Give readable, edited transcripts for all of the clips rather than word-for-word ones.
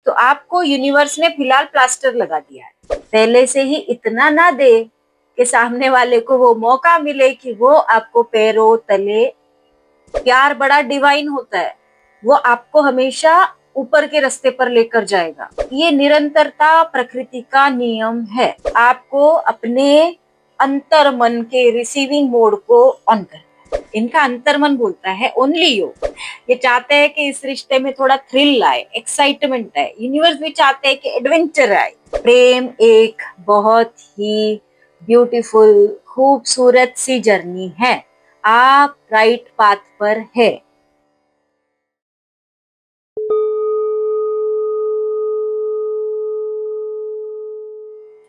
तो आपको यूनिवर्स ने फिलहाल प्लास्टर लगा दिया है। पहले से ही इतना ना दे कि सामने वाले को वो मौका मिले कि वो आपको पैरों तले, प्यार बड़ा डिवाइन होता है, वो आपको हमेशा ऊपर के रास्ते पर लेकर जाएगा। ये निरंतरता प्रकृति का नियम है। आपको अपने अंतर मन के रिसीविंग मोड को ऑन करना है। इनका अंतर मन बोलता है ओनली यू। ये चाहते हैं कि इस रिश्ते में थोड़ा थ्रिल आए, एक्साइटमेंट आए। यूनिवर्स भी चाहते हैं कि एडवेंचर आए। प्रेम एक बहुत ही ब्यूटीफुल, खूबसूरत सी जर्नी है। आप राइट पाथ पर है।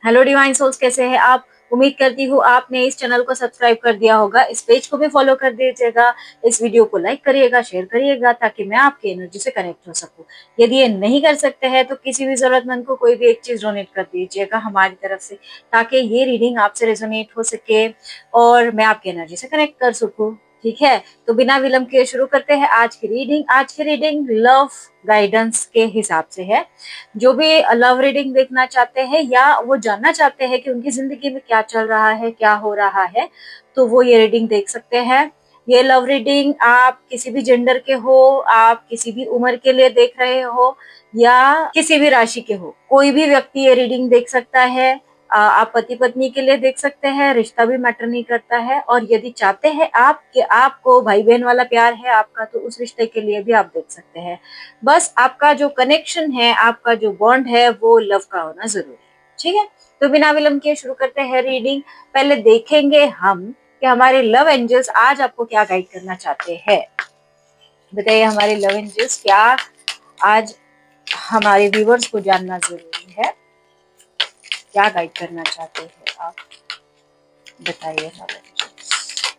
हेलो डिवाइन सोल्स, कैसे हैं आप? उम्मीद करती हूँ आपने इस चैनल को सब्सक्राइब कर दिया होगा। इस पेज को भी फॉलो कर दीजिएगा। इस वीडियो को लाइक करिएगा, शेयर करिएगा, ताकि मैं आपकी एनर्जी से कनेक्ट हो सकूं। यदि ये नहीं कर सकते हैं तो किसी भी जरूरतमंद को कोई भी एक चीज डोनेट कर दीजिएगा हमारी तरफ से, ताकि ये रीडिंग आपसे रेजोनेट हो सके और मैं आपकी एनर्जी से कनेक्ट कर सकूं। ठीक है, तो बिना विलंब किए शुरू करते हैं आज की रीडिंग। आज की रीडिंग लव गाइडेंस के हिसाब से है। जो भी लव रीडिंग देखना चाहते हैं या वो जानना चाहते हैं कि उनकी जिंदगी में क्या चल रहा है, क्या हो रहा है, तो वो ये रीडिंग देख सकते हैं। ये लव रीडिंग आप किसी भी जेंडर के हो, आप किसी भी उम्र के लिए देख रहे हो या किसी भी राशि के हो, कोई भी व्यक्ति ये रीडिंग देख सकता है। आप पति पत्नी के लिए देख सकते हैं, रिश्ता भी मैटर नहीं करता है। और यदि चाहते हैं आप कि आपको भाई बहन वाला प्यार है आपका, तो उस रिश्ते के लिए भी आप देख सकते हैं। बस आपका जो कनेक्शन है, आपका जो बॉन्ड है, वो लव का होना जरूरी है। ठीक है, तो बिना विलंब किए शुरू करते हैं रीडिंग। पहले देखेंगे हम कि हमारे लव एंजल्स आज आपको क्या गाइड करना चाहते हैं। बताइए हमारे लव एंजल्स क्या आज हमारे व्यूवर्स को जानना जरूरी है, क्या गाइड करना चाहते हैं आप, बताइए हमारे एंजल्स।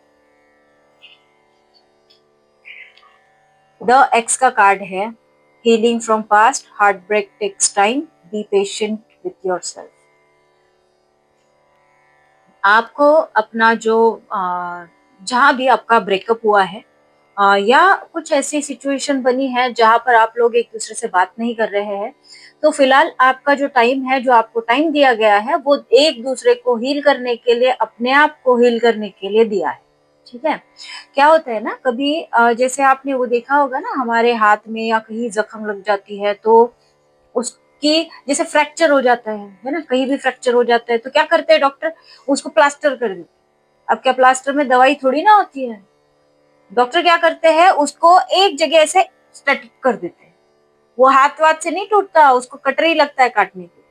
द एक्स का कार्ड है, healing from past, heartbreak takes time, be patient with yourself. आपको अपना जो जहां भी आपका ब्रेकअप हुआ है या कुछ ऐसी सिचुएशन बनी है जहां पर आप लोग एक दूसरे से बात नहीं कर रहे हैं, तो फिलहाल आपका जो टाइम है, जो आपको टाइम दिया गया है, वो एक दूसरे को हील करने के लिए, अपने आप को हील करने के लिए दिया है। ठीक है, क्या होता है ना, कभी जैसे आपने वो देखा होगा ना, हमारे हाथ में या कहीं जख्म लग जाती है तो उसकी जैसे फ्रैक्चर हो जाता है ना, कहीं भी फ्रैक्चर हो जाता है तो क्या करते हैं डॉक्टर, उसको प्लास्टर कर देते हैं। अब क्या प्लास्टर में दवाई थोड़ी ना होती है, डॉक्टर क्या करते हैं, उसको एक जगह से स्टैटिक कर देते हैं। वो हाथ वाथ से नहीं टूटता, उसको कटरी लगता है काटने की,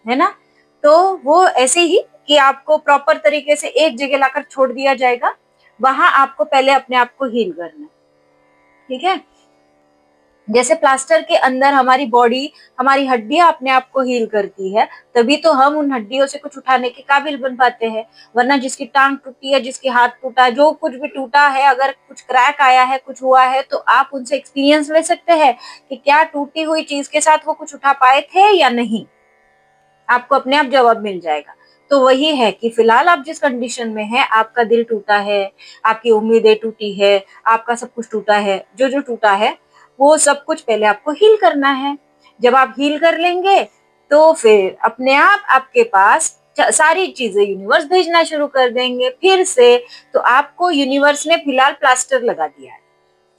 है ना। तो वो ऐसे ही कि आपको प्रॉपर तरीके से एक जगह लाकर छोड़ दिया जाएगा, वहां आपको पहले अपने आप को हील करना है। ठीक है, जैसे प्लास्टर के अंदर हमारी बॉडी, हमारी हड्डियां अपने आप को हील करती है, तभी तो हम उन हड्डियों से कुछ उठाने के काबिल बन पाते हैं। वरना जिसकी टांग टूटी है, जिसकी हाथ टूटा है, जो कुछ भी टूटा है, अगर कुछ क्रैक आया है, कुछ हुआ है, तो आप उनसे एक्सपीरियंस ले सकते हैं कि क्या टूटी हुई चीज के साथ वो कुछ उठा पाए थे या नहीं। आपको अपने आप जवाब मिल जाएगा। तो वही है कि फिलहाल आप जिस कंडीशन में है, आपका दिल टूटा है, आपकी उम्मीदें टूटी है, आपका सब कुछ टूटा है, जो जो टूटा है वो सब कुछ पहले आपको हील करना है। जब आप हील कर लेंगे तो फिर अपने आप आपके पास सारी चीजें यूनिवर्स भेजना शुरू कर देंगे फिर से। तो आपको यूनिवर्स ने फिलहाल प्लास्टर लगा दिया है,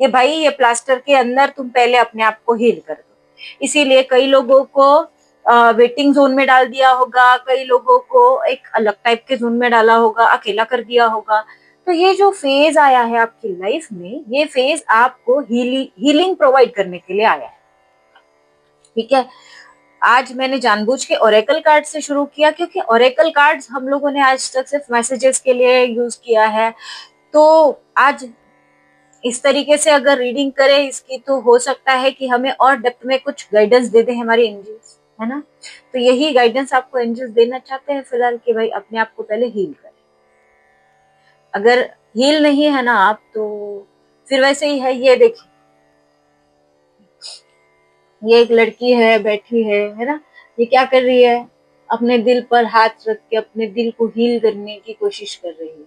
ये भाई, ये प्लास्टर के अंदर तुम पहले अपने आप को हील कर दो। इसीलिए कई लोगों को वेटिंग जोन में डाल दिया होगा, कई लोगों को एक अलग टाइप के जोन में डाला होगा, अकेला कर दिया होगा। तो ये जो फेज आया है आपकी लाइफ में, ये फेज आपको हीलिंग प्रोवाइड करने के लिए आया है। ठीक है, आज मैंने जानबूझ के ओरेकल कार्ड से शुरू किया, क्योंकि ओरेकल कार्ड्स हम लोगों ने आज तक सिर्फ मैसेजेस के लिए यूज किया है। तो आज इस तरीके से अगर रीडिंग करें इसकी, तो हो सकता है कि हमें और डेप्थ में कुछ गाइडेंस दे दे हमारे एंजल्स, है ना। तो यही गाइडेंस आपको एंजल्स देना चाहते हैं फिलहाल, कि भाई अपने आप को पहले हील करें। अगर हील नहीं है ना आप, तो फिर वैसे ही है। ये देखिए, ये एक लड़की है, बैठी है ना। ये क्या कर रही है, अपने दिल पर हाथ रख के अपने दिल को हील करने की कोशिश कर रही है।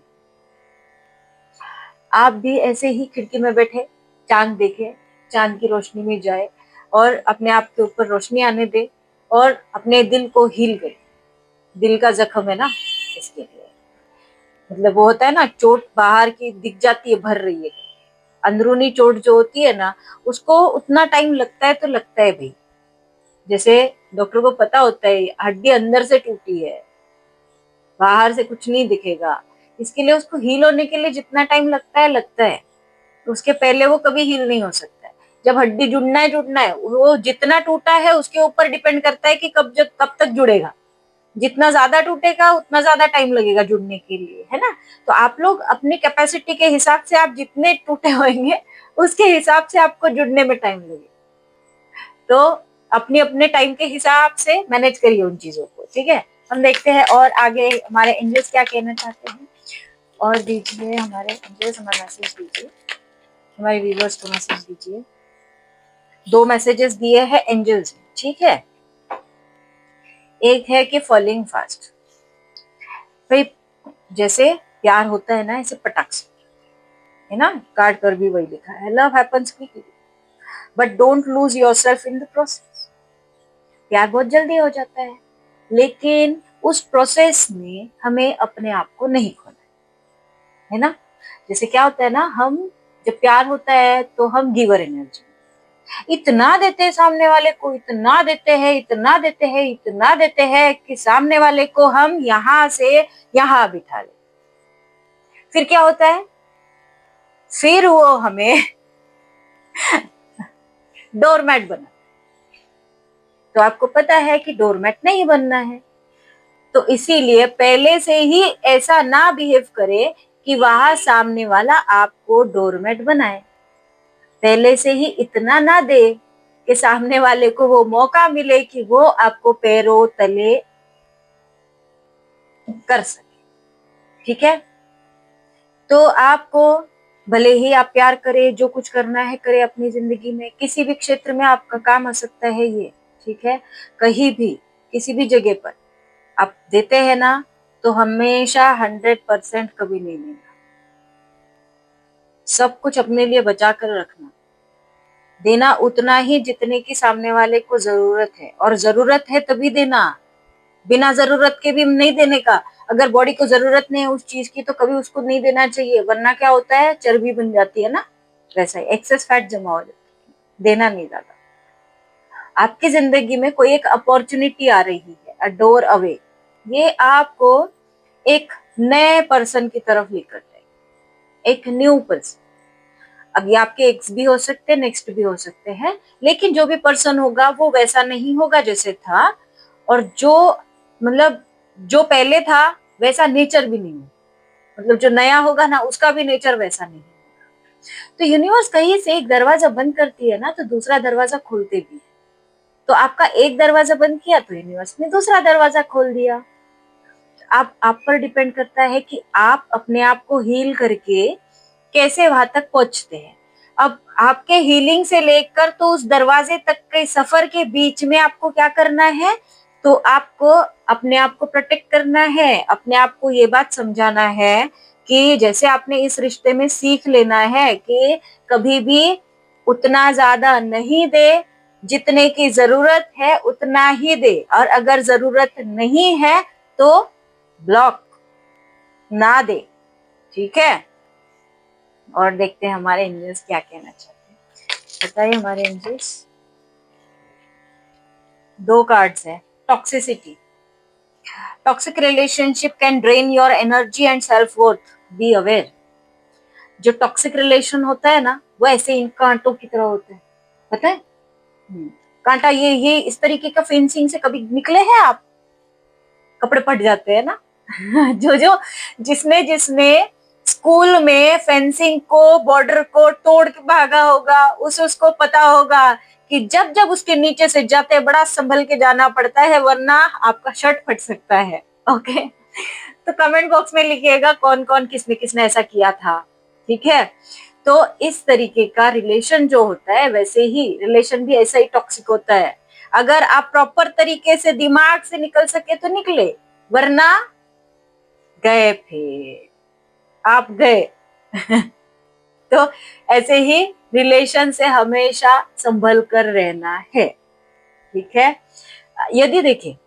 आप भी ऐसे ही खिड़की में बैठे चांद देखे, चांद की रोशनी में जाए, और अपने आप के ऊपर रोशनी आने दे और अपने दिल को हील करे। दिल का जख्म है ना, इसके लिए मतलब वो होता है ना, चोट बाहर की दिख जाती है भर रही है, अंदरूनी चोट जो होती है ना उसको उतना टाइम लगता है तो लगता है भाई। जैसे डॉक्टर को पता होता है हड्डी अंदर से टूटी है, बाहर से कुछ नहीं दिखेगा, इसके लिए उसको हील होने के लिए जितना टाइम लगता है, उसके पहले वो कभी हील नहीं हो सकता है। जब हड्डी जुड़ना है वो जितना टूटा है उसके ऊपर डिपेंड करता है कि कब तक जुड़ेगा। जितना ज्यादा टूटेगा उतना ज्यादा टाइम लगेगा जुड़ने के लिए, है ना। तो आप लोग अपनी कैपेसिटी के हिसाब से आप जितने टूटे होंगे उसके हिसाब से आपको जुड़ने में टाइम लगेगा। तो अपने अपने टाइम के हिसाब से मैनेज करिए उन चीजों को, ठीक है। हम देखते हैं और आगे हमारे एंजल्स क्या कहना चाहते हैं। और दीजिए हमारे एंजल्स, हमारा मैसेज दीजिए, हमारे व्यूअर्स को मैसेज दीजिए। 2 मैसेजेस दिए हैं एंजल्स, ठीक है। एक है कि फॉलिंग फास्ट, भाई जैसे प्यार होता है ना ऐसे पटाख से, है ना, कार्ड पर भी वही लिखा है, love happens quickly but don't lose yourself in the process. प्यार बहुत जल्दी हो जाता है लेकिन उस प्रोसेस में हमें अपने आप को नहीं खोना है ना। जैसे क्या होता है ना, हम जब प्यार होता है तो हम गिवर एनर्जी इतना देते हैं सामने वाले को, इतना देते हैं, इतना देते हैं, इतना देते हैं कि सामने वाले को हम यहां से यहां बिठा ले। फिर क्या होता है, फिर वो हमें डोरमैट बना। तो आपको पता है कि डोरमैट नहीं बनना है, तो इसीलिए पहले से ही ऐसा ना बिहेव करे कि वहां सामने वाला आपको डोरमैट बनाए। पहले से ही इतना ना दे कि सामने वाले को वो मौका मिले कि वो आपको पैरों तले कर सके, ठीक है। तो आपको भले ही आप प्यार करें, जो कुछ करना है करे अपनी जिंदगी में, किसी भी क्षेत्र में आपका काम आ सकता है ये, ठीक है। कहीं भी किसी भी जगह पर आप देते हैं ना तो हमेशा 100% कभी नहीं लेना, सब कुछ अपने लिए बचा कर रखना। देना उतना ही जितने की सामने वाले को जरूरत है, और जरूरत है तभी देना, बिना जरूरत के भी नहीं देने का। अगर बॉडी को जरूरत नहीं है उस चीज की तो कभी उसको नहीं देना चाहिए, वरना क्या होता है, चर्बी बन जाती है ना, वैसा ही एक्सेस फैट जमा हो जाता है। देना नहीं ज्यादा। आपकी जिंदगी में कोई एक अपॉर्चुनिटी आ रही है, अ डोर अवे, ये आपको एक नए पर्सन की तरफ लेकर जाए, एक न्यू पर्सन। अब ये आपके एक्स भी हो सकते हैं, नेक्स्ट भी हो सकते हैं, लेकिन जो भी पर्सन होगा वो वैसा नहीं होगा जैसे था, और जो मतलब जो पहले था वैसा नेचर भी नहीं होगा, मतलब जो नया होगा ना उसका भी नेचर वैसा नहीं होगा। तो यूनिवर्स कहीं से एक दरवाजा बंद करती है ना तो दूसरा दरवाजा खोलते भी है। तो आपका एक दरवाजा बंद किया तो यूनिवर्स ने दूसरा दरवाजा खोल दिया। आप पर डिपेंड करता है कि आप अपने आप को हील करके कैसे वहां तक पहुंचते हैं। अब आपके हीलिंग से लेकर तो उस दरवाजे तक के सफर के बीच में आपको क्या करना है, तो आपको अपने आप को प्रोटेक्ट करना है, अपने आप को ये बात समझाना है कि जैसे आपने इस रिश्ते में सीख लेना है कि कभी भी उतना ज्यादा नहीं दे, जितने की जरूरत है उतना ही दे, और अगर जरूरत नहीं है तो ब्लॉक ना दे, ठीक है। और देखते हैं हमारे एंजल्स क्या कहना चाहते हैं, बताइए हमारे एंजल्स। 2 कार्ड्स है, toxicity, toxic relationship can drain your energy and self worth, be aware. जो टॉक्सिक रिलेशन होता है ना वो ऐसे इन कांटों की तरह होता है, पता है। कांटा ये इस तरीके का फेंसिंग से कभी निकले हैं आप, कपड़े फट जाते हैं ना जो जो जिसने जिसने स्कूल में फेंसिंग को, बॉर्डर को तोड़ के भागा होगा, उसको पता होगा कि जब जब उसके नीचे से जाते बड़ा संभल के जाना पड़ता है, वरना आपका शर्ट फट सकता है। ओके, तो कमेंट बॉक्स में लिखिएगा कौन कौन किसने किसने ऐसा किया था, ठीक है। तो इस तरीके का रिलेशन जो होता है, वैसे ही रिलेशन भी ऐसा ही टॉक्सिक होता है। अगर आप प्रॉपर तरीके से दिमाग से निकल सके तो निकले, वरना गए फिर आप गए तो ऐसे ही रिलेशन से हमेशा संभल कर रहना है, ठीक है। यदि देखिए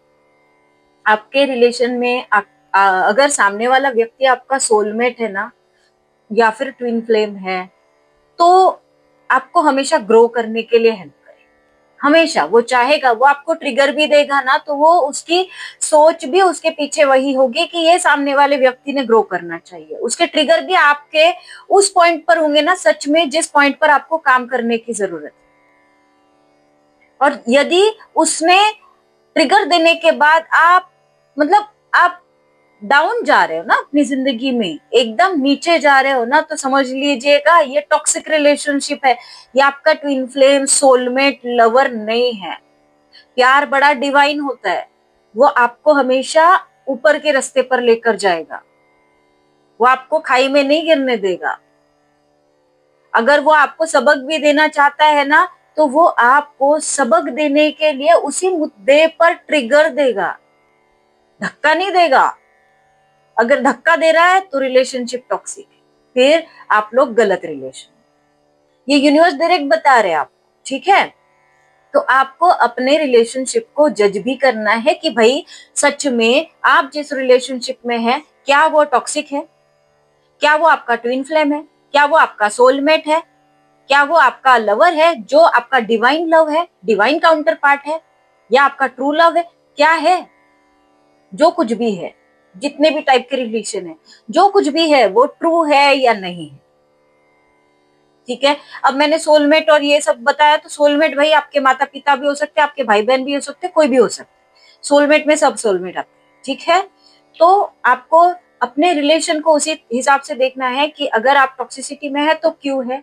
आपके रिलेशन में अगर सामने वाला व्यक्ति आपका सोलमेट है ना, या फिर ट्विन फ्लेम है, तो आपको हमेशा ग्रो करने के लिए हेल्प करे, हमेशा वो चाहेगा, वो आपको ट्रिगर भी देगा ना, तो वो उसकी सोच भी उसके पीछे वही होगी कि ये सामने वाले व्यक्ति ने ग्रो करना चाहिए। उसके ट्रिगर भी आपके उस पॉइंट पर होंगे ना, सच में जिस पॉइंट पर आपको काम करने की जरूरत है। और यदि उसने ट्रिगर देने के बाद आप मतलब आप डाउन जा रहे हो ना, अपनी जिंदगी में एकदम नीचे जा रहे हो ना, तो समझ लीजिएगा ये टॉक्सिक रिलेशनशिप है। ये आपका ट्विन फ्लेम, सोलमेट, लवर नहीं है। प्यार बड़ा डिवाइन होता है, वो आपको हमेशा ऊपर के रास्ते पर लेकर जाएगा, वो आपको खाई में नहीं गिरने देगा। अगर वो आपको सबक भी देना चाहता है ना, तो वो आपको सबक देने के लिए उसी मुद्दे पर ट्रिगर देगा, धक्का नहीं देगा। अगर धक्का दे रहा है तो रिलेशनशिप टॉक्सिक है, फिर आप लोग गलत रिलेशन, ये यूनिवर्स डायरेक्ट बता रहे हैं आप, ठीक है। तो आपको अपने रिलेशनशिप को जज भी करना है कि भाई सच में आप जिस रिलेशनशिप में है, क्या वो टॉक्सिक है, क्या वो आपका ट्विन फ्लेम है, क्या वो आपका सोलमेट है, क्या वो आपका लवर है जो आपका डिवाइन लव है, डिवाइन काउंटर पार्ट है, या आपका ट्रू लव है, क्या है। जो कुछ भी है, जितने भी टाइप के रिलेशन है, जो कुछ भी है वो ट्रू है या नहीं है, ठीक है। अब मैंने सोलमेट और ये सब बताया, तो सोलमेट भाई आपके माता पिता भी हो सकते हैं, आपके भाई बहन भी हो सकते हैं, कोई भी हो सकता है। सोलमेट में सब सोलमेट आते हैं, ठीक है। तो आपको अपने रिलेशन को उसी हिसाब से देखना है कि अगर आप टॉक्सिसिटी में है तो क्यों है,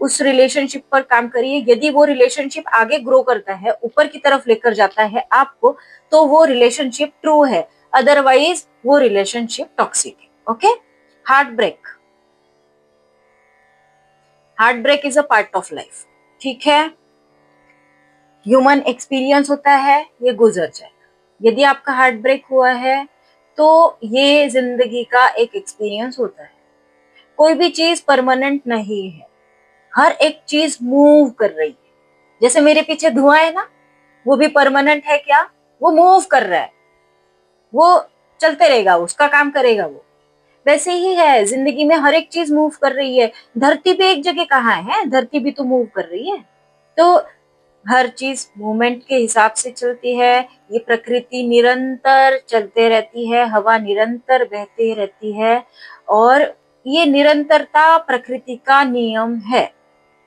उस रिलेशनशिप पर काम करिए। यदि वो रिलेशनशिप आगे ग्रो करता है, ऊपर की तरफ लेकर जाता है आपको, तो वो रिलेशनशिप ट्रू है, अदरवाइज वो रिलेशनशिप टॉक्सिक है। Okay. Heartbreak, heartbreak is a part of life, ठीक है। ह्यूमन एक्सपीरियंस होता है, ये गुजर जाएगा। यदि आपका हार्ट ब्रेक हुआ है तो ये जिंदगी का एक एक्सपीरियंस होता है। कोई भी चीज परमानेंट नहीं है, हर एक चीज मूव कर रही है। जैसे मेरे पीछे धुआं है ना, वो भी परमानेंट है क्या, वो मूव कर रहा है, वो चलते रहेगा, उसका काम करेगा वो। वैसे ही है जिंदगी में, हर एक चीज मूव कर रही है। धरती पे एक जगह कहाँ है, धरती भी तो मूव कर रही है। तो हर चीज मूवमेंट के हिसाब से चलती है। ये प्रकृति निरंतर चलते रहती है, हवा निरंतर बहती रहती है, और ये निरंतरता प्रकृति का नियम है।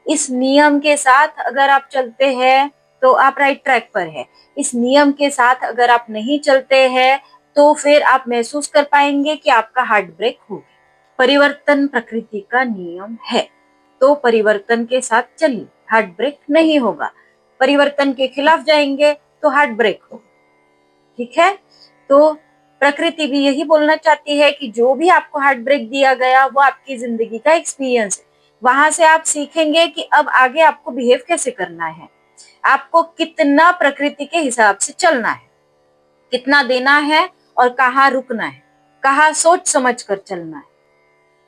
इस नियम के साथ अगर आप चलते हैं तो आप राइट ट्रैक पर है। इस नियम के साथ अगर आप नहीं चलते हैं तो फिर आप महसूस कर पाएंगे कि आपका हार्ट ब्रेक हो गया। परिवर्तन प्रकृति का नियम है, तो परिवर्तन के साथ चलिए, हार्ट ब्रेक नहीं होगा। परिवर्तन के खिलाफ जाएंगे तो हार्ट ब्रेक होगा, ठीक है। तो प्रकृति भी यही बोलना चाहती है कि जो भी आपको हार्ट ब्रेक दिया गया वो आपकी जिंदगी का एक्सपीरियंस है। वहां से आप सीखेंगे कि अब आगे आपको बिहेव कैसे करना है, आपको कितना प्रकृति के हिसाब से चलना है, कितना देना है और कहाँ रुकना है, कहाँ सोच समझ कर चलना है।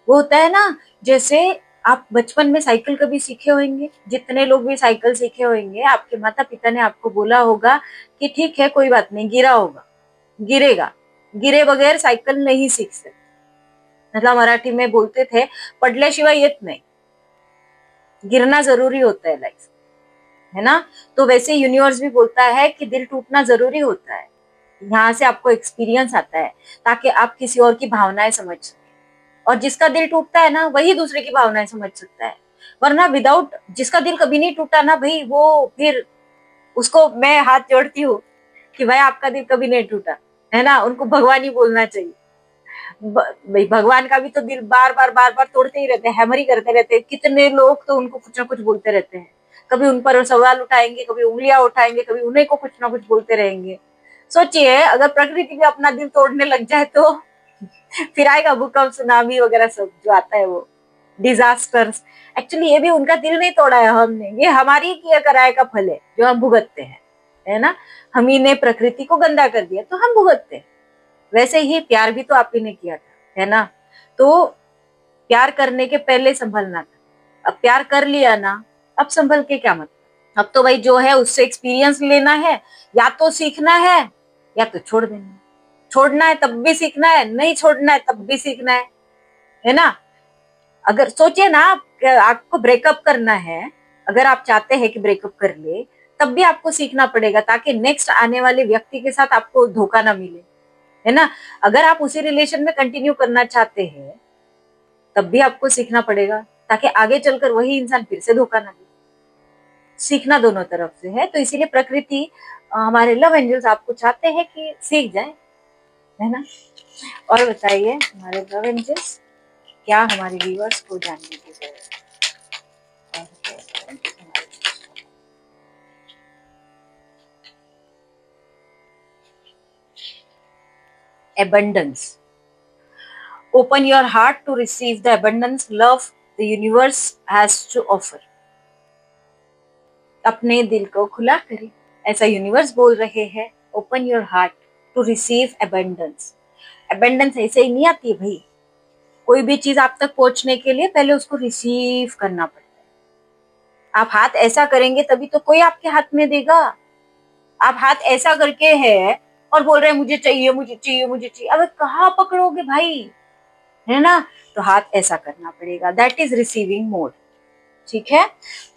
वो होता है ना, जैसे आप बचपन में साइकिल कभी सीखे होंगे, जितने लोग भी साइकिल सीखे होंगे, आपके माता पिता ने आपको बोला होगा कि ठीक है कोई बात नहीं, गिरा होगा, गिरेगा, गिरे बगैर सायकल नहीं सीख सकते। मतलब मराठी में बोलते थे, पडल्याशिवाय येत नाही, गिरना जरूरी होता है लाइफ, है ना। तो वैसे यूनिवर्स भी बोलता है कि दिल टूटना जरूरी होता है, यहाँ से आपको एक्सपीरियंस आता है, ताकि आप किसी और की भावनाएं समझ सकें। और जिसका दिल टूटता है ना, वही दूसरे की भावनाएं समझ सकता है। वरना विदाउट, जिसका दिल कभी नहीं टूटा ना भाई, वो फिर उसको मैं हाथ जोड़ती हूँ कि भाई आपका दिल कभी नहीं टूटा, है ना, उनको भगवान ही बोलना चाहिए। भाई भगवान का भी तो दिल बार बार तोड़ते ही रहते हैं, हैमर ही करते रहते हैं। कितने लोग तो उनको कुछ ना कुछ बोलते रहते हैं, कभी उन पर सवाल उठाएंगे, कभी उंगलियां उठाएंगे, कभी उन्हीं को कुछ ना कुछ बोलते रहेंगे। सोचिए अगर प्रकृति भी अपना दिल तोड़ने लग जाए तो फिर आएगा भूकंप, सुनामी वगैरह सब जो आता है, वो डिजास्टर्स। एक्चुअली ये भी उनका दिल नहीं तोड़ा है हमने, ये हमारी किया कराए का फल है जो हम भुगतते हैं, है ना। हम ही ने प्रकृति को गंदा कर दिया तो हम भुगतते हैं। वैसे ही प्यार भी तो आप ही ने किया था, है ना। तो प्यार करने के पहले संभलना था, अब प्यार कर लिया ना, अब संभल के क्या मतलब। अब तो भाई जो है उससे एक्सपीरियंस लेना है, या तो सीखना है या तो छोड़ देना है। छोड़ना है तब भी सीखना है, नहीं छोड़ना है तब भी सीखना है ना। अगर सोचिए ना, आपको ब्रेकअप करना है, अगर आप चाहते हैं कि ब्रेकअप कर ले, तब भी आपको सीखना पड़ेगा ताकि नेक्स्ट आने वाले व्यक्ति के साथ आपको धोखा ना मिले, है ना। अगर आप उसी रिलेशन में कंटिन्यू करना चाहते हैं, तब भी आपको सीखना पड़ेगा ताकि आगे चलकर वही इंसान फिर से धोखा ना दे। सीखना दोनों तरफ से है, तो इसीलिए प्रकृति, हमारे लव एंजल्स आपको चाहते हैं कि सीख जाए, है ना। और बताइए हमारे लव एंजल्स, क्या हमारे व्यूअर्स को जानने की जरूरत है। abundance, open your heart to receive the abundance love the universe has to offer। अपने दिल को खुला करें, ऐसा यूनिवर्स बोल रहे हैं। Open your heart to receive abundance. Abundance ऐसे ही नहीं आती है भाई, कोई भी चीज आप तक पहुंचने के लिए पहले उसको रिसीव करना पड़ता है। आप हाथ ऐसा करेंगे तभी तो कोई आपके हाथ में देगा। आप हाथ ऐसा करके है और बोल रहे हैं मुझे चाहिए मुझे चाहिए मुझे चाहिए, अब कहाँ पकड़ोगे भाई, है ना। तो हाथ ऐसा करना पड़ेगा, दैट इज रिसीविंग मोड। ठीक है,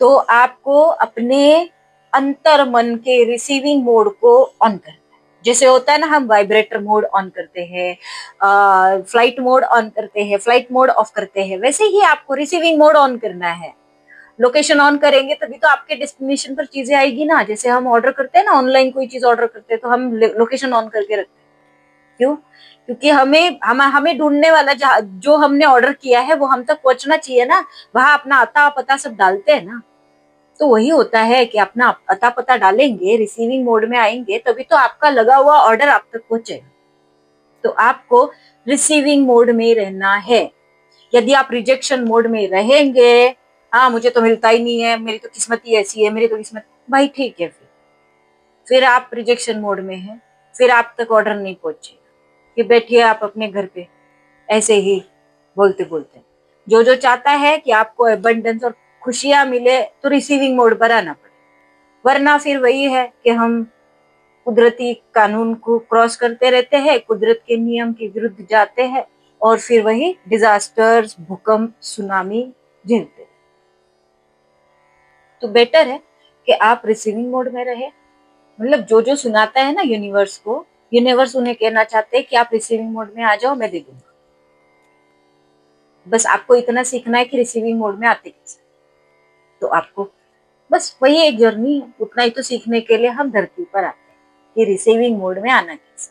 तो आपको अपने अंतर मन के रिसीविंग मोड को ऑन करना है। जैसे होता है ना, हम वाइब्रेटर मोड ऑन करते हैं, फ्लाइट मोड ऑन करते हैं, फ्लाइट मोड ऑफ करते हैं, वैसे ही आपको रिसीविंग मोड ऑन करना है। लोकेशन ऑन करेंगे तभी तो आपके डेस्टिनेशन पर चीजें आएगी ना। जैसे हम ऑर्डर करते हैं ना, ऑनलाइन कोई चीज ऑर्डर करते हैं तो हम लोकेशन ऑन करके रखते हैं। क्यों? क्योंकि हमें ढूंढने वाला जो हमने ऑर्डर किया है वो हम तक पहुंचना चाहिए ना। वहां अपना अता पता सब डालते हैं ना, तो वही होता है कि अपना अता पता डालेंगे, रिसीविंग मोड में आएंगे, तभी तो आपका लगा हुआ ऑर्डर आप तक पहुंचेगा। तो आपको रिसीविंग मोड में रहना है। यदि आप रिजेक्शन मोड में रहेंगे, हाँ मुझे तो मिलता ही नहीं है, मेरी तो किस्मत ही ऐसी है, मेरी तो किस्मत, भाई ठीक है, फिर आप रिजेक्शन मोड में हैं, फिर आप तक ऑर्डर नहीं पहुंचेगा। फिर बैठिए आप अपने घर पे ऐसे ही बोलते बोलते। जो जो चाहता है कि आपको एबंडेंस और खुशियां मिले तो रिसीविंग मोड पर आना पड़े, वरना फिर वही है कि हम कुदरती कानून को क्रॉस करते रहते हैं, कुदरत के नियम के विरुद्ध जाते हैं और फिर वही डिजास्टर्स, भूकंप, सुनामी झेलते हैं। तो बेटर है कि आप रिसीविंग मोड में रहे। मतलब जो जो सुनाता है ना यूनिवर्स को, यूनिवर्स उन्हें कहना चाहते हैं कि आप रिसीविंग मोड में आ जाओ, मैं दे दूंगा। बस आपको इतना सीखना है कि रिसीविंग मोड में आते कैसे। तो आपको बस वही एक जर्नी है, उतना ही तो सीखने के लिए हम धरती पर आते हैं कि रिसीविंग मोड में आना कैसे।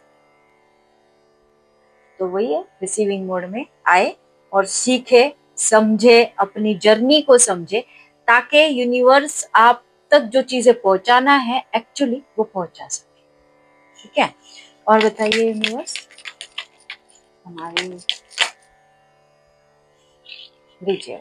तो वही है, रिसीविंग मोड में आए और सीखे, समझे, अपनी जर्नी को समझे, ताकि यूनिवर्स आप तक जो चीजें पहुंचाना है एक्चुअली वो पहुंचा सके। ठीक है, और बताइए यूनिवर्स हमारी दीजिए।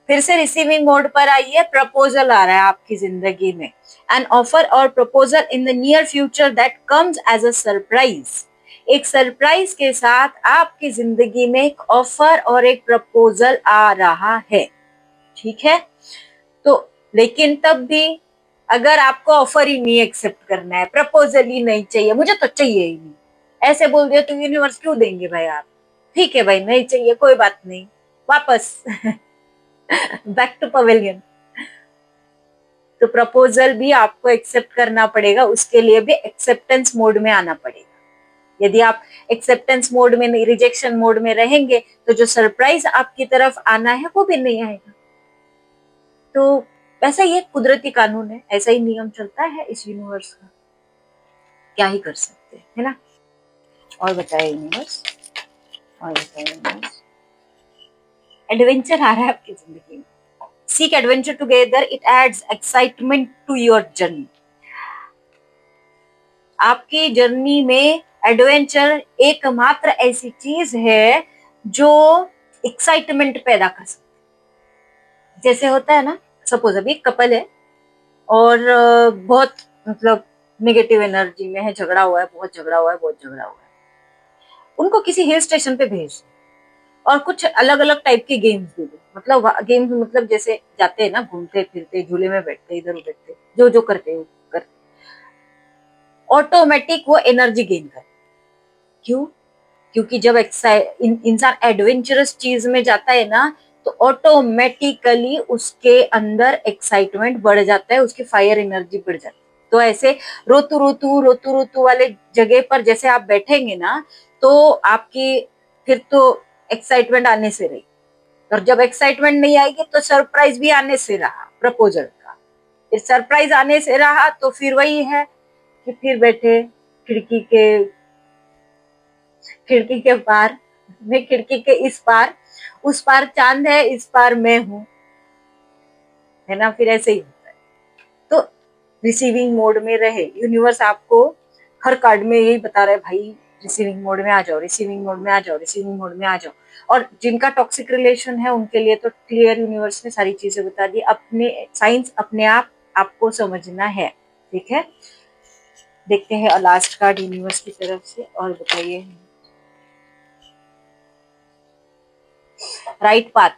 फिर से रिसीविंग मोड पर आइए। प्रपोजल आ रहा है आपकी जिंदगी में, एन ऑफर और proposal in the near future that comes as a surprise. एक सरप्राइज के साथ आपकी जिंदगी में एक ऑफर और एक प्रपोजल आ रहा है। ठीक है, तो लेकिन तब भी अगर आपको ऑफर ही नहीं एक्सेप्ट करना है, प्रपोजल ही नहीं चाहिए, मुझे तो चाहिए ही नहीं, ऐसे बोल दिया तो यूनिवर्स क्यों देंगे भाई आप। ठीक है भाई, नहीं चाहिए कोई बात नहीं, वापस बैक टू पवेलियन। तो प्रपोजल भी आपको एक्सेप्ट करना पड़ेगा, उसके लिए भी एक्सेप्टेंस मोड में आना पड़ेगा। यदि आप एक्सेप्टेंस मोड में नहीं, रिजेक्शन मोड में रहेंगे, तो जो सरप्राइज आपकी तरफ आना है वो भी नहीं आएगा। तो वैसा ये कुदरती कानून है, ऐसा ही नियम चलता है इस यूनिवर्स का, क्या ही कर सकते हैं, है ना। और बताइए यूनिवर्स, और बताइए यूनिवर्स, एडवेंचर आ रहा है आपकी जिंदगी में। Seek adventure together, it adds excitement to your journey. आपकी जर्नी में एडवेंचर एकमात्र ऐसी चीज है जो एक्साइटमेंट पैदा कर सकती है। जैसे होता है ना, सपोज अभी कपल है और बहुत मतलब नेगेटिव एनर्जी में है, झगड़ा हुआ है, बहुत झगड़ा हुआ है, बहुत झगड़ा हुआ है, उनको किसी हिल स्टेशन पे भेज, और कुछ अलग अलग टाइप के गेम्स दे दो, मतलब गेम्स मतलब जैसे जाते हैं ना घूमते फिरते झूले में बैठते इधर उधर बैठते जो जो करते हो करते, ऑटोमेटिक वो एनर्जी गेन करे। क्यों? क्योंकि जब इंसान एडवेंचरस चीज में जाता है ना, तो ऑटोमेटिकली उसके अंदर एक्साइटमेंट बढ़ जाता है, उसकी फायर एनर्जी बढ़ जाती है। तो ऐसे रोतू रोतू वाले जगह पर जैसे आप बैठेंगे ना, तो आपकी फिर तो एक्साइटमेंट आने से रही, और जब एक्साइटमेंट नहीं आएगी तो सरप्राइज भी आने से रहा प्रपोजल का, फिर सरप्राइज आने से रहा तो फिर वही है कि फिर बैठे खिड़की के खिड़की के पार में, खिड़की के इस पार, उस पार चांद है, इस पार मैं हूं, है ना, फिर ऐसे ही होता है। तो रिसीविंग मोड में रहे, यूनिवर्स आपको हर कार्ड में यही बता रहा है, भाई रिसीविंग मोड में आ जाओ, रिसीविंग मोड में आ जाओ, रिसीविंग मोड में आ जाओ। और जिनका टॉक्सिक रिलेशन है उनके लिए तो क्लियर यूनिवर्स ने सारी चीजें बता दी, अपने साइंस अपने आप आपको समझना है। ठीक है, देखते हैं लास्ट कार्ड यूनिवर्स की तरफ से, और बताइए। Right path,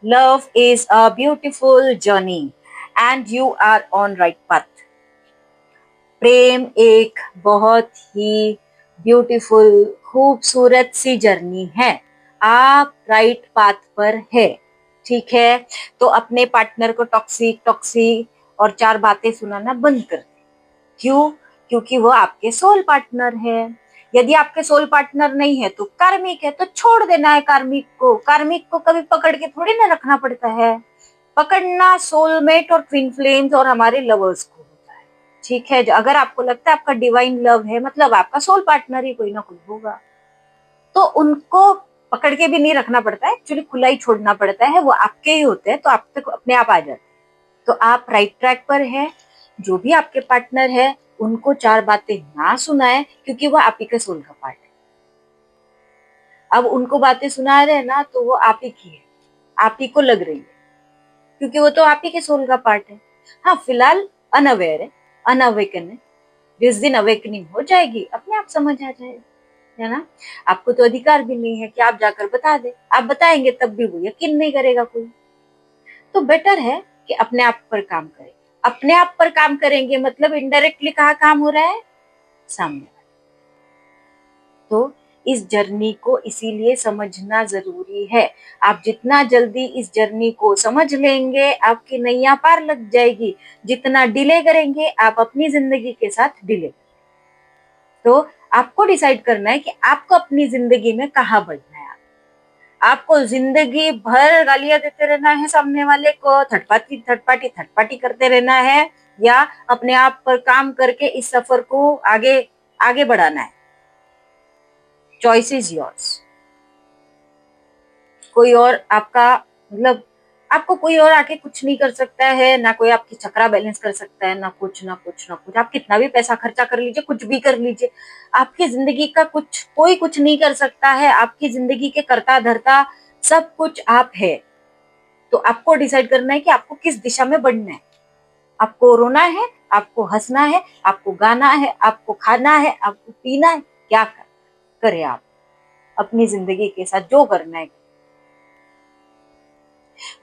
love is a beautiful journey and you are on right path। प्रेम एक बहुत ही ब्यूटीफुल खूबसूरत सी जर्नी है, आप राइट पाथ पर है। ठीक है, तो अपने पार्टनर को टॉक्सिक टॉक्सिक और चार बातें सुनाना बंद कर दे। क्यों? क्योंकि वो आपके सोल पार्टनर है। यदि आपके सोल पार्टनर नहीं है तो कार्मिक है, तो छोड़ देना है कार्मिक को। कार्मिक को कभी पकड़ के थोड़ी ना रखना पड़ता है, पकड़ना सोलमेट और ट्विन फ्लेम्स और हमारे लवर्स को होता है। ठीक है, अगर आपको लगता है आपका डिवाइन लव है, मतलब आपका सोल पार्टनर ही कोई ना कोई होगा, तो उनको पकड़ के भी नहीं रखना पड़ता है, एक्चुअली खुला ही छोड़ना पड़ता है, वो आपके ही होते हैं, तो आप तक अपने आप आ जाते हैं। तो आप राइट ट्रैक पर है। जो भी आपके पार्टनर है उनको चार बातें ना सुनाए, क्योंकि वो आप ही के सोल का पार्ट है। अब उनको बातें सुना रहे हैं ना, तो वो आप ही की है, आप ही को लग रही है, क्योंकि वो तो आप ही के सोल का पार्ट है। हाँ, फिलहाल अनअवेयर है, अनअवेकन है। जिस दिन अवेकनिंग हो जाएगी अपने आप समझ आ जाएगा, है ना। आपको तो अधिकार भी नहीं है कि आप जाकर बता दे, आप बताएंगे तब भी वो यकीन नहीं करेगा कोई। तो बेटर है कि अपने आप पर काम करें। अपने आप पर काम करेंगे मतलब इनडायरेक्टली कहाँ काम हो रहा है, सामने। तो इस जर्नी को इसीलिए समझना जरूरी है। आप जितना जल्दी इस जर्नी को समझ लेंगे आपकी नैया पार लग जाएगी, जितना डिले करेंगे आप अपनी जिंदगी के साथ डिले। तो आपको डिसाइड करना है कि आपको अपनी जिंदगी में कहाँ बढ़ना है। आपको जिंदगी भर गालियां देते रहना है, सामने वाले को थटपाटी करते रहना है, या अपने आप पर काम करके इस सफर को आगे आगे बढ़ाना है। Choice is yours. कोई और आपका मतलब आपको कोई और आके कुछ नहीं कर सकता है, ना कोई आपकी चक्रा बैलेंस कर सकता है, ना कुछ ना कुछ ना कुछ। आप कितना भी पैसा खर्चा कर लीजिए, कुछ भी कर लीजिए, आपकी जिंदगी का कोई कुछ नहीं कर सकता है। आपकी जिंदगी के कर्ता धर्ता सब कुछ आप है। तो आपको डिसाइड करना है कि आपको किस दिशा में बढ़ना है। आपको रोना है, आपको हंसना है, आपको गाना है, आपको खाना है, आपको पीना है, क्या करे आप अपनी जिंदगी के साथ जो करना है।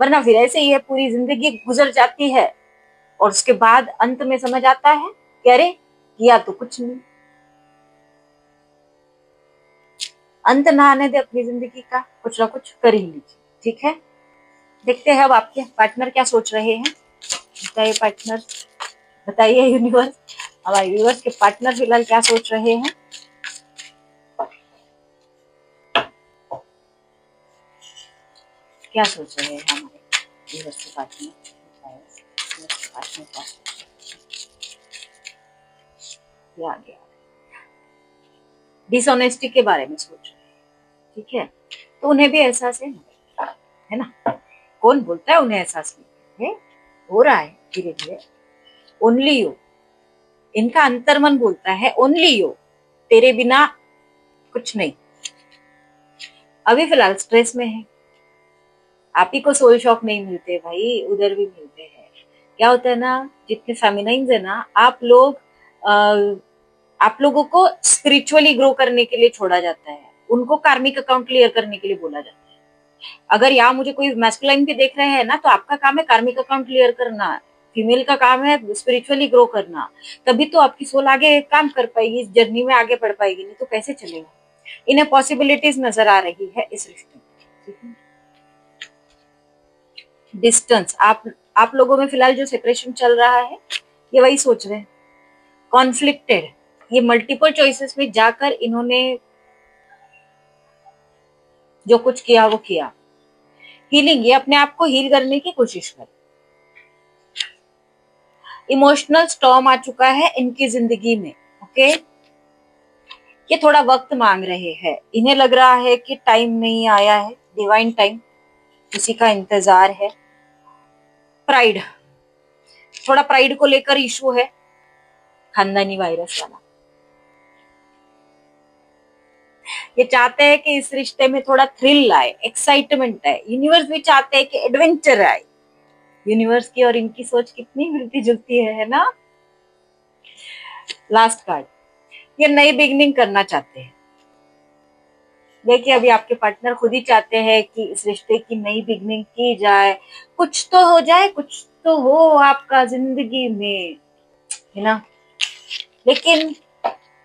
वरना फिर ऐसे ही है, पूरी जिंदगी गुजर जाती है और उसके बाद अंत में समझ आता है कि अरे किया तो कुछ नहीं। अंत ना आने दे अपनी जिंदगी का, कुछ ना कुछ कर ही लीजिए। ठीक है, देखते हैं अब आपके पार्टनर क्या सोच रहे हैं। बताइए पार्टनर, बताइए यूनिवर्स, हमारे यूनिवर्स के पार्टनर फिलहाल क्या सोच रहे हैं। क्या सोच रहे हैं हमारे यूनिवर्स के पार्टनर, क्या गया, डिसऑनेस्टी के बारे में सोच रहे हैं। ठीक है, तो उन्हें भी एहसास है ना। कौन बोलता है उन्हें एहसास नहीं है, हो रहा है धीरे धीरे। ओनली यू, इनका अंतर्मन बोलता है ओनली यू, तेरे बिना कुछ नहीं। अभी फिलहाल स्ट्रेस में है, आप ही को सोल शॉक नहीं मिलते भाई, उधर भी मिलते हैं। क्या होता है ना, जितने फेमिनाइंस है ना, आप लोगों को स्पिरिचुअली ग्रो करने के लिए छोड़ा जाता है, उनको कार्मिक अकाउंट क्लियर करने के लिए बोला जाता है। अगर यहाँ मुझे कोई मैस्कुलाइन भी देख रहे हैं ना, तो आपका काम है कार्मिक अकाउंट क्लियर करना, फीमेल का काम है स्पिरिचुअली ग्रो करना। तभी तो आपकी सोल आगे काम कर पाएगी, इस जर्नी में आगे बढ़ पाएगी, नहीं तो कैसे चलेगा। इन्हें पॉसिबिलिटीज नजर आ रही है इस रिश्ते में। डिस्टेंस, आप लोगों में फिलहाल जो सेपरेशन चल रहा है, ये वही सोच रहे हैं। कॉन्फ्लिक्टेड, ये मल्टीपल चॉइसेस में जाकर इन्होंने जो कुछ किया वो किया। हीलिंग, ये अपने आप को हील करने की कोशिश कर। इमोशनल स्टॉर्म आ चुका है इनकी जिंदगी में। ओके, ये थोड़ा वक्त मांग रहे हैं, इन्हें लग रहा है कि टाइम नहीं आया है, डिवाइन टाइम, उसी का इंतजार है। प्राइड, थोड़ा प्राइड को लेकर इशू है, खानदानी वायरस वाला। ये चाहते हैं कि इस रिश्ते में थोड़ा थ्रिल आए, एक्साइटमेंट आए। यूनिवर्स भी चाहते हैं कि एडवेंचर आए। यूनिवर्स की और इनकी सोच कितनी मिलती जुलती है ना। लास्ट कार्ड, ये नई बिगनिंग करना चाहते हैं। देखिए, अभी आपके पार्टनर खुद ही चाहते हैं कि इस रिश्ते की नई बिगनिंग की जाए, कुछ तो हो जाए, कुछ तो हो आपका जिंदगी में, है ना। लेकिन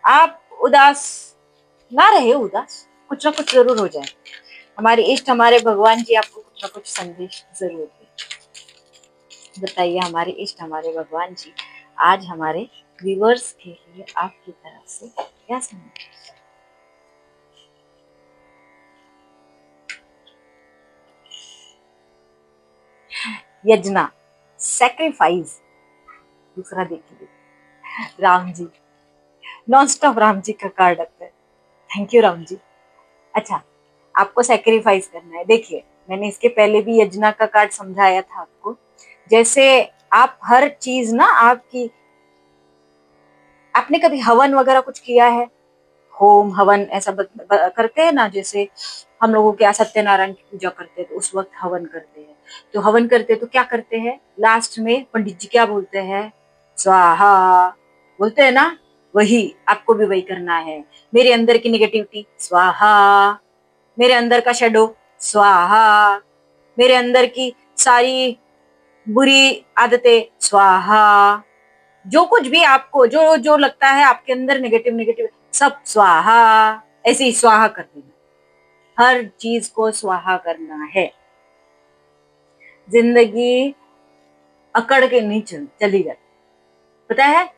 आप उदास ना रहे, उदास, कुछ ना कुछ जरूर हो जाए। हमारे इष्ट, हमारे भगवान जी आपको कुछ ना कुछ संदेश जरूर दे। बताइए हमारे इष्ट, हमारे भगवान जी आज हमारे व्यूअर्स के लिए आपकी तरफ से क्या संदेश। यज्ञ, सैक्रिफाइस। दूसरा देखिए, राम जी, नॉन स्टॉप राम जी का कार्ड आता है। Thank you Ram ji. अच्छा, आपको सैक्रिफाइस करना है। देखिए, मैंने इसके पहले भी यज्ञ का कार्ड समझाया था आपको। जैसे आप हर चीज ना आपकी, आपने कभी हवन वगैरह कुछ किया है, होम हवन ऐसा करते हैं ना, जैसे हम लोगों के यहाँ सत्यनारायण की पूजा करते हैं तो उस वक्त हवन करते हैं। तो हवन करते हैं तो क्या करते हैं, लास्ट में पंडित जी क्या बोलते हैं, स्वाहा बोलते हैं ना। वही आपको भी वही करना है। मेरे अंदर की निगेटिविटी स्वाहा, मेरे अंदर का शेडो स्वाहा, मेरे अंदर की सारी बुरी आदतें स्वाहा। जो कुछ भी आपको जो जो लगता है आपके अंदर नेगेटिव नेगेटिव, सब स्वाहा। ऐसे ही स्वाहा कर देना, हर चीज को स्वाहा करना है। जिंदगी अकड़ के नहीं चली जाती, पता है।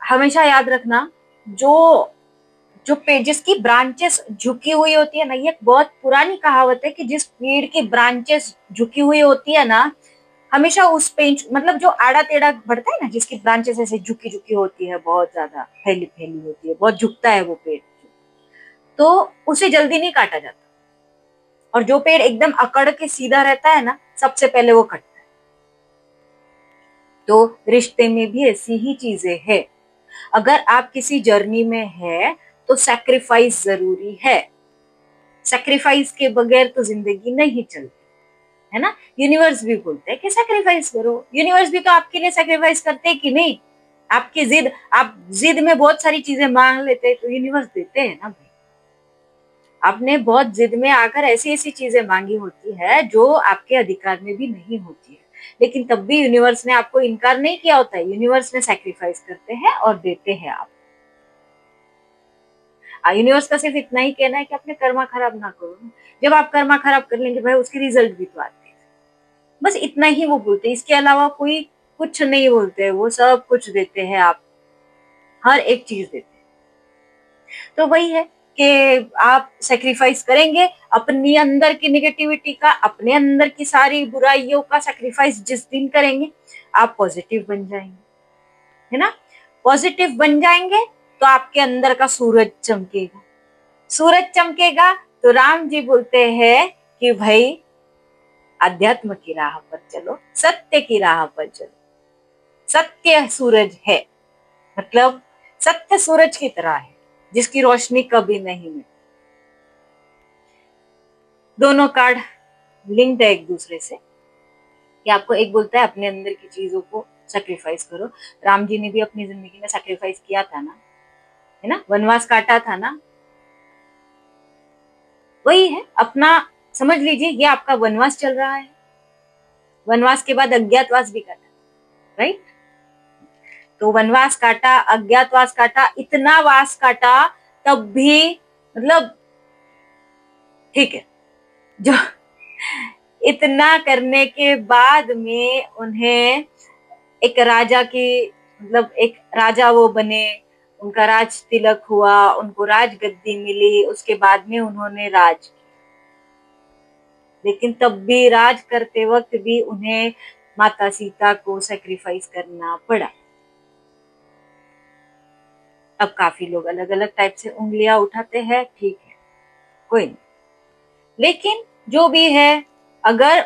हमेशा याद रखना, जो जो पेजेस की ब्रांचेस झुकी हुई होती है ना, ये बहुत पुरानी कहावत है कि जिस पेड़ की ब्रांचेस झुकी हुई होती है ना, हमेशा उस पेज, मतलब जो आड़ा टेढ़ा बढ़ता है ना, जिसकी ब्रांचेस ऐसे झुकी झुकी होती है, बहुत ज्यादा फैली फैली होती है, बहुत झुकता है वो पेड़, तो उसे जल्दी नहीं काटा जाता। और जो पेड़ एकदम अकड़ के सीधा रहता है ना, सबसे पहले वो कटता है। तो रिश्ते में भी ऐसी ही चीजें है। अगर आप किसी जर्नी में है तो सैक्रिफाइस जरूरी है। सैक्रिफाइस के बगैर तो जिंदगी नहीं चलती, है ना। यूनिवर्स भी बोलते हैं कि सैक्रिफाइस करो। यूनिवर्स भी तो आपके लिए सैक्रिफाइस करते हैं कि नहीं। आपकी जिद, आप जिद में बहुत सारी चीजें मांग लेते हैं तो यूनिवर्स देते हैं ना भाई। आपने बहुत जिद में आकर ऐसी ऐसी चीजें मांगी होती है जो आपके अधिकार में भी नहीं होती है, लेकिन तब भी यूनिवर्स ने आपको इनकार नहीं किया होता है। यूनिवर्स ने सैक्रिफाइस करते हैं और देते हैं आप। यूनिवर्स का सिर्फ इतना ही कहना है कि अपने कर्मा खराब ना करो। जब आप कर्मा खराब कर लेंगे भाई, उसके रिजल्ट भी तो आते हैं। बस इतना ही वो बोलते हैं, इसके अलावा कोई कुछ नहीं बोलते। वो सब कुछ देते हैं, आप हर एक चीज देते हैं। तो वही है कि आप सेक्रीफाइस करेंगे अपनी अंदर की निगेटिविटी का, अपने अंदर की सारी बुराइयों का सेक्रीफाइस जिस दिन करेंगे, आप पॉजिटिव बन जाएंगे, है ना। पॉजिटिव बन जाएंगे तो आपके अंदर का सूरज चमकेगा। सूरज चमकेगा तो राम जी बोलते हैं कि भाई अध्यात्म की राह पर चलो, सत्य की राह पर चलो। सत्य सूरज है, मतलब सत्य सूरज की तरह है जिसकी रोशनी कभी नहीं मिलती। दोनों कार्ड लिंक्ड है एक दूसरे से, कि आपको एक बोलता है अपने अंदर की चीजों को सैक्रिफाइस करो। राम जी ने भी अपनी जिंदगी में सैक्रिफाइस किया था ना, है ना, वनवास काटा था ना। वही है, अपना समझ लीजिए ये आपका वनवास चल रहा है, वनवास के बाद अज्ञातवास भी काटा, राइट। तो वनवास काटा, अज्ञातवास काटा, इतना वास काटा, तब भी मतलब ठीक है। जो इतना करने के बाद में उन्हें एक राजा की, मतलब एक राजा वो बने, उनका राज तिलक हुआ, उनको राजगद्दी मिली, उसके बाद में उन्होंने राज, लेकिन तब भी राज करते वक्त भी उन्हें माता सीता को सेक्रीफाइस करना पड़ा। अब काफी लोग अलग अलग टाइप से उंगलियां उठाते हैं, ठीक है, कोई नहीं, लेकिन जो भी है, अगर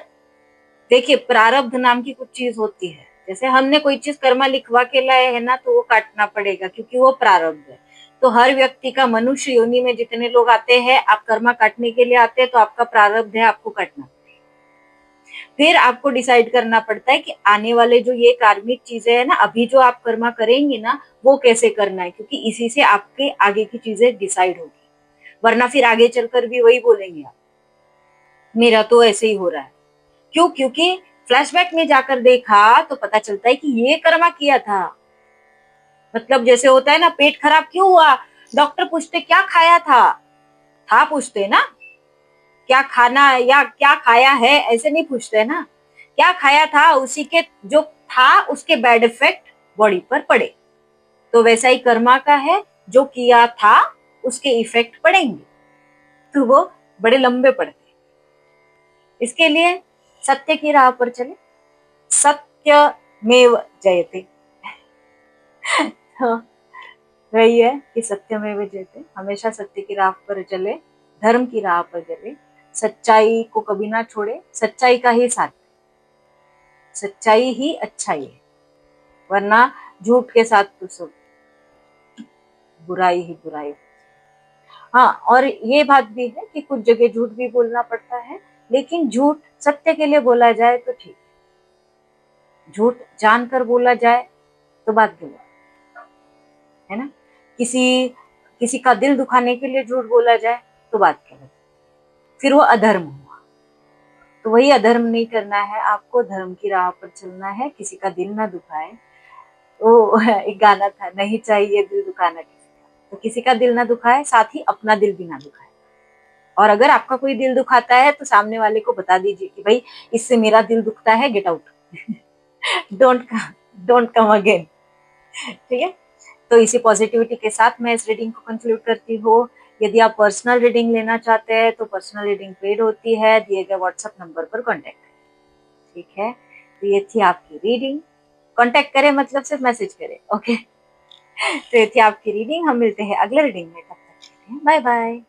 देखिए प्रारब्ध नाम की कुछ चीज होती है, जैसे हमने कोई चीज कर्मा लिखवा के लाए है ना, तो वो काटना पड़ेगा क्योंकि वो प्रारब्ध है। तो हर व्यक्ति का, मनुष्य योनि में जितने लोग आते हैं, आप कर्मा काटने के लिए आते हैं, तो आपका प्रारब्ध है, आपको काटना। फिर आपको डिसाइड करना पड़ता है कि आने वाले जो ये कार्मिक चीजें है ना, अभी जो आप कर्मा करेंगे ना, वो कैसे करना है, क्योंकि इसी से आपके आगे की चीजें डिसाइड होगी। वरना फिर आगे चलकर भी वही बोलेंगे आप, मेरा तो ऐसे ही हो रहा है। क्यों? क्योंकि फ्लैशबैक में जाकर देखा तो पता चलता है कि ये कर्मा किया था। मतलब जैसे होता है ना, पेट खराब क्यों हुआ, डॉक्टर पूछते क्या खाया था पूछते ना, क्या खाना या क्या खाया है ऐसे नहीं पूछते ना, क्या खाया था, उसी के जो था उसके बैड इफेक्ट बॉडी पर पड़े। तो वैसा ही कर्मा का है, जो किया था उसके इफेक्ट पड़ेंगे, तो वो बड़े लंबे पड़ते। इसके लिए सत्य की राह पर चले, सत्यमेव जयते। तो वही है कि सत्यमेव जयते, हमेशा सत्य की राह पर चले, धर्म की राह पर चले, सच्चाई को कभी ना छोड़े, सच्चाई का ही साथ, सच्चाई ही अच्छाई है, वरना झूठ के साथ तो सब बुराई ही बुराई। हाँ, और ये बात भी है कि कुछ जगह झूठ भी बोलना पड़ता है, लेकिन झूठ सत्य के लिए बोला जाए तो ठीक, झूठ जानकर बोला जाए तो बात गलत है ना। किसी किसी का दिल दुखाने के लिए झूठ बोला जाए तो बात गलत, फिर वो अधर्म हुआ। तो वही अधर्म नहीं करना है, आपको धर्म की राह पर चलना है, किसी का दिल ना दुखाए। वो एक गाना था, नहीं चाहिए दिल दुखाना किसी का, तो किसी का दिल ना दुखाए, साथ ही अपना दिल भी ना दुखाए। और अगर आपका कोई दिल दुखाता है तो सामने वाले को बता दीजिए कि भाई इससे मेरा दिल दुखता है, get out, don't don't come again. ठीक है, तो इसी पॉजिटिविटी के साथ मैं इस रीडिंग को कंक्लूड करती हूँ। यदि आप पर्सनल रीडिंग लेना चाहते हैं तो पर्सनल रीडिंग पेड होती है, दिए गए व्हाट्सएप नंबर पर कॉन्टेक्ट करें। ठीक है, तो ये थी आपकी रीडिंग। कॉन्टेक्ट करें मतलब सिर्फ मैसेज करें, ओके। तो ये थी आपकी रीडिंग, हम मिलते हैं अगले रीडिंग में, तब तक के लिए बाय बाय।